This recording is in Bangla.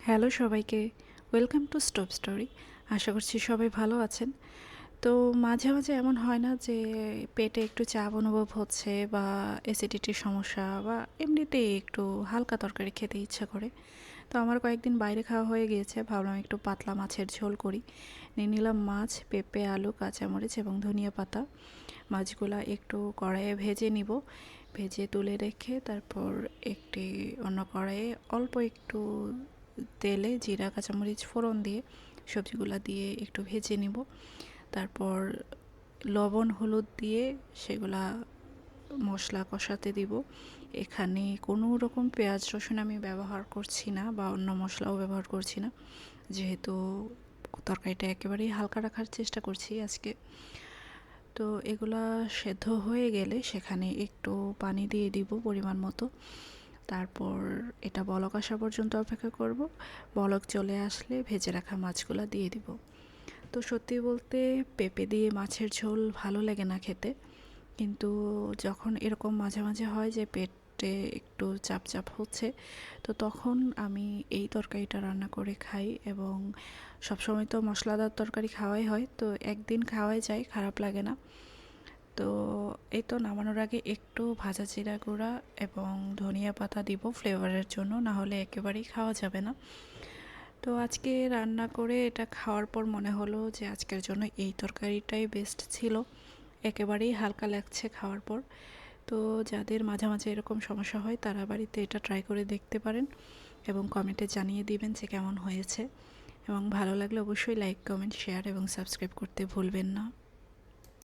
হ্যালো সবাইকে, ওয়েলকাম টু স্টপ স্টোরি। আশা করছি সবাই ভালো আছেন। তো মাঝে মাঝে এমন হয় না যে পেটে একটু চাপ অনুভব হচ্ছে বা অ্যাসিডিটির সমস্যা বা এমনিতেই একটু হালকা তরকারি খেতে ইচ্ছা করে। তো আমার কয়েকদিন বাইরে খাওয়া হয়ে গিয়েছে, ভাবলাম একটু পাতলা মাছের ঝোল করি। নিয়ে নিলাম মাছ, পেঁপে, আলু, কাঁচামরিচ এবং ধনিয়া পাতা। মাছগুলা একটু কড়াইয়ে ভেজে নিব। ভেজে তুলে রেখে তারপর একটি অন্য কড়াইয়ে অল্প একটু তেলে জিরা কাঁচামরিচ ফোড়ন দিয়ে সবজিগুলো দিয়ে একটু ভেজে নিব। তারপর লবণ হলুদ দিয়ে সেগুলা মশলা কষাতে দিব। এখানে কোনো রকম পেঁয়াজ রসুন আমি ব্যবহার করছি না বা অন্য মশলাও ব্যবহার করছি না, যেহেতু তরকারিটা একেবারেই হালকা রাখার চেষ্টা করছি আজকে। তো এগুলা সেদ্ধ হয়ে গেলে সেখানে একটু পানি দিয়ে দিব পরিমাণ মতো। তারপর এটা বলক আসা পর্যন্ত অপেক্ষা করব। বলক চলে আসলে ভেজে রাখা মাছগুলো দিয়ে দিব। তো সত্যি বলতে পেঁপে দিয়ে মাছের ঝোল ভালো লাগে না খেতে, কিন্তু যখন এরকম মাঝে মাঝে হয় যে পেটে একটু চাপ চাপ হচ্ছে, তো তখন আমি এই তরকারিটা রান্না করে খাই। এবং সবসময় তো মশলাদার তরকারি খাওয়াই হয়, তো একদিন খাওয়াই যায়, খারাপ লাগে না। তো এই তো নামানোর আগে একটু ভাজা জিরা গুঁড়া এবং ধনিয়া পাতা দিব ফ্লেভারের জন্য, না হলে একেবারেই খাওয়া যাবে না। তো আজকে রান্না করে এটা খাওয়ার পর মনে হলো যে আজকের জন্য এই তরকারিটাই বেস্ট ছিল। একেবারেই হালকা লাগছে খাওয়ার পর। তো যাদের মাঝে মাঝে এরকম সমস্যা হয় তারা বাড়িতে এটা ট্রাই করে দেখতে পারেন এবং কমেন্টে জানিয়ে দিবেন যে কেমন হয়েছে। এবং ভালো লাগলে অবশ্যই লাইক, কমেন্ট, শেয়ার এবং সাবস্ক্রাইব করতে ভুলবেন না।